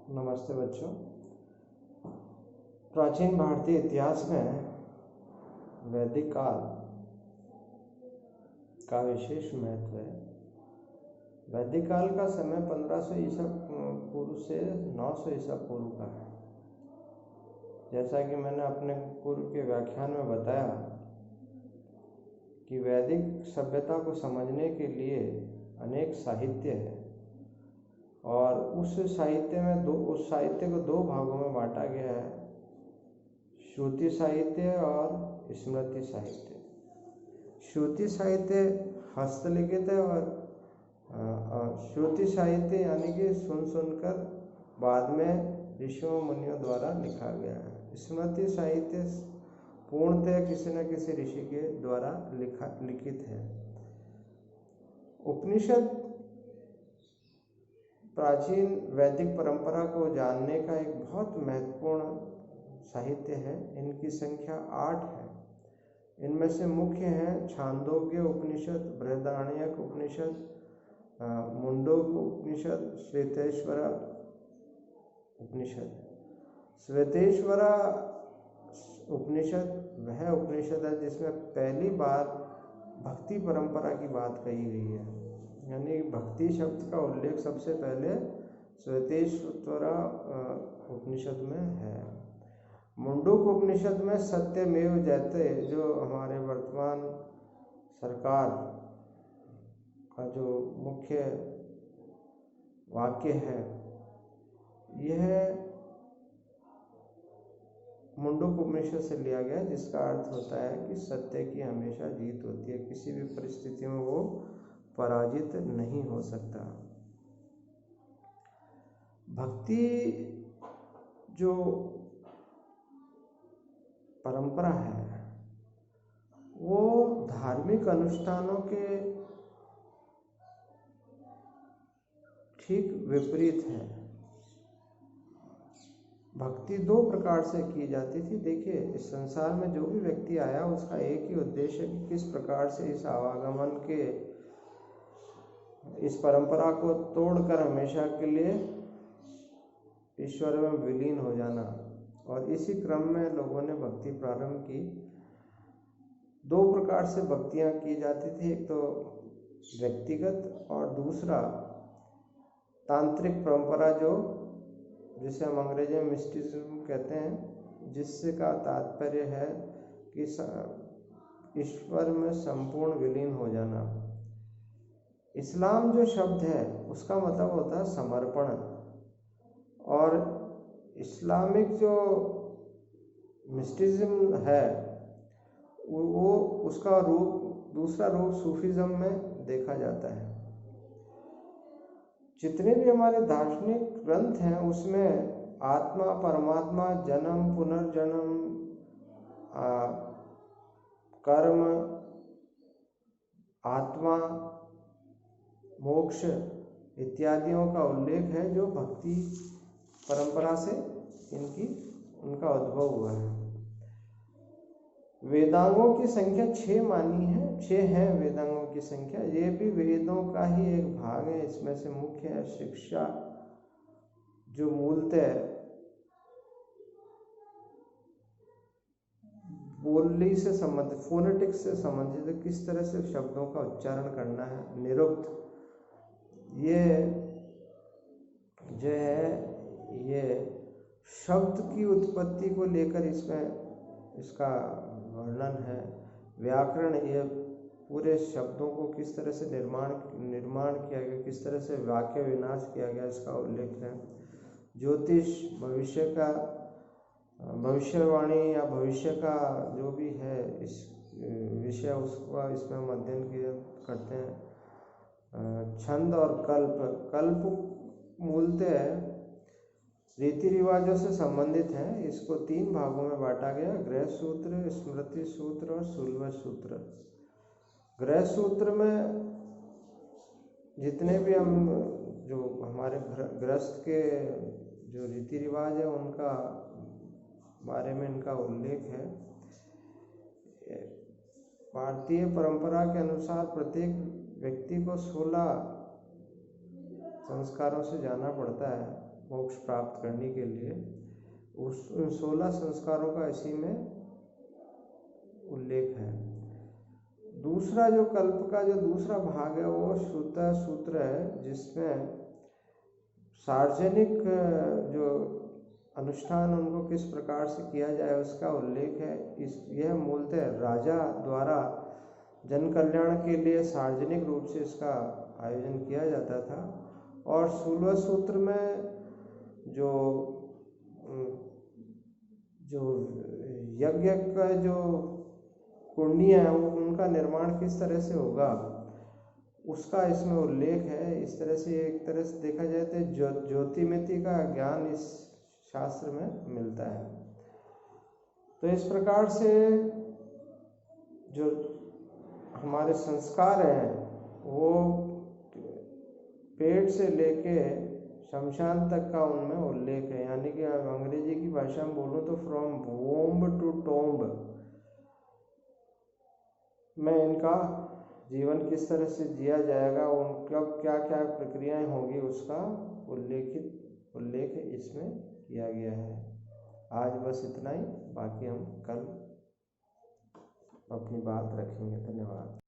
नमस्ते बच्चों। प्राचीन भारतीय इतिहास में वैदिक काल का विशेष महत्व है। वैदिक काल का समय 1500 ईसा पूर्व से 900 ईसा पूर्व का है। जैसा कि मैंने अपने पूर्व के व्याख्यान में बताया कि वैदिक सभ्यता को समझने के लिए अनेक साहित्य है और उस साहित्य को दो भागों में बांटा गया है, श्रुति साहित्य और स्मृति साहित्य। श्रुति साहित्य हस्तलिखित है और श्रुति साहित्य यानी कि सुनकर बाद में ऋषियों मुनियों द्वारा लिखा गया है। स्मृति साहित्य पूर्णतः किसी न किसी ऋषि के द्वारा लिखित है। उपनिषद प्राचीन वैदिक परंपरा को जानने का एक बहुत महत्वपूर्ण साहित्य है। इनकी संख्या 8 है। इनमें से मुख्य हैं छांदोग्य उपनिषद, बृहदारण्यक उपनिषद, मुंडोक उपनिषद, श्वेतेश्वरा उपनिषद। श्वेतेश्वरा उपनिषद वह उपनिषद है जिसमें पहली बार भक्ति परंपरा की बात कही गई है, यानी भक्ति शब्द का उल्लेख सबसे पहले श्वेतेश्वरा उपनिषद में है। मुंडूक उपनिषद में सत्यमेव जयते, जो हमारे वर्तमान सरकार का जो मुख्य वाक्य है, यह मुंडूक उपनिषद से लिया गया, जिसका अर्थ होता है कि सत्य की हमेशा जीत होती है, किसी भी परिस्थिति में वो पराजित नहीं हो सकता। भक्ति जो परंपरा है वो धार्मिक अनुष्ठानों के ठीक विपरीत है। भक्ति दो प्रकार से की जाती थी। देखिए, इस संसार में जो भी व्यक्ति आया उसका एक ही उद्देश्य है कि किस प्रकार से इस आवागमन के इस परंपरा को तोड़कर हमेशा के लिए ईश्वर में विलीन हो जाना। और इसी क्रम में लोगों ने भक्ति प्रारंभ की। दो प्रकार से भक्तियां की जाती थी, एक तो व्यक्तिगत और दूसरा तांत्रिक परंपरा, जिसे हम अंग्रेजी में मिस्टिसिज्म कहते हैं, जिससे का तात्पर्य है कि ईश्वर में संपूर्ण विलीन हो जाना। इस्लाम जो शब्द है उसका मतलब होता है समर्पण, और इस्लामिक जो मिस्टिसिज्म है वो उसका दूसरा रूप सूफीज्म में देखा जाता है। जितने भी हमारे दार्शनिक ग्रंथ हैं उसमें आत्मा, परमात्मा, जन्म, पुनर्जन्म, कर्म, आत्मा, मोक्ष इत्यादियों का उल्लेख है, जो भक्ति परंपरा से उनका उद्भव हुआ है। वेदांगों की संख्या 6 मानी है, 6 है वेदांगों की संख्या। ये भी वेदों का ही एक भाग है। इसमें से मुख्य है शिक्षा, जो मूलतः बोली से संबंधित, फोनेटिक्स से संबंधित है, किस तरह से शब्दों का उच्चारण करना है। निरुक्त ये जो है ये शब्द की उत्पत्ति को लेकर इसमें इसका वर्णन है। व्याकरण ये पूरे शब्दों को किस तरह से निर्माण किया गया, किस तरह से वाक्य विन्यास किया गया, इसका उल्लेख है। ज्योतिष भविष्यवाणी या भविष्य का जो भी है इस विषय, उसका इसमें हम अध्ययन करते हैं। छंद और कल्प मूलतः रीति रिवाजों से संबंधित हैं। इसको 3 भागों में बांटा गया, गृह सूत्र, स्मृति सूत्र और सुलभ सूत्र। गृह सूत्र में जितने भी हम जो हमारे गृहस्थ के जो रीति रिवाज है उनका बारे में इनका उल्लेख है। भारतीय परंपरा के अनुसार प्रत्येक व्यक्ति को 16 संस्कारों से जाना पड़ता है। मोक्ष प्राप्त करने के लिए, उस उन 16 संस्कारों का इसी में उल्लेख है। दूसरा जो कल्प का जो दूसरा भाग है वो श्रुता सूत्र है, जिसमें सार्वजनिक जो अनुष्ठान उनको किस प्रकार से किया जाए उसका उल्लेख है। यह मूलतः राजा द्वारा जन कल्याण के लिए सार्वजनिक रूप से इसका आयोजन किया जाता था। और 16वें सूत्र में जो यज्ञ का जो कुंडियाँ हैं वो उनका निर्माण किस तरह से होगा उसका इसमें उल्लेख है। इस तरह से एक तरह से देखा जाए तो ज्योतिर्मिति का ज्ञान इस शास्त्र में मिलता है। तो इस प्रकार से जो हमारे संस्कार हैं वो पेट से लेके शमशान तक का उनमें उल्लेख है, यानी कि अंग्रेजी की भाषा में बोलूँ तो फ्रॉम वोम्ब टू टोम्ब में इनका जीवन किस तरह से जिया जाएगा, उनका क्या क्या प्रक्रियाएं होंगी उसका उल्लेख इसमें किया गया है। आज बस इतना ही, बाकी हम कल अपनी बात रखेंगे। धन्यवाद।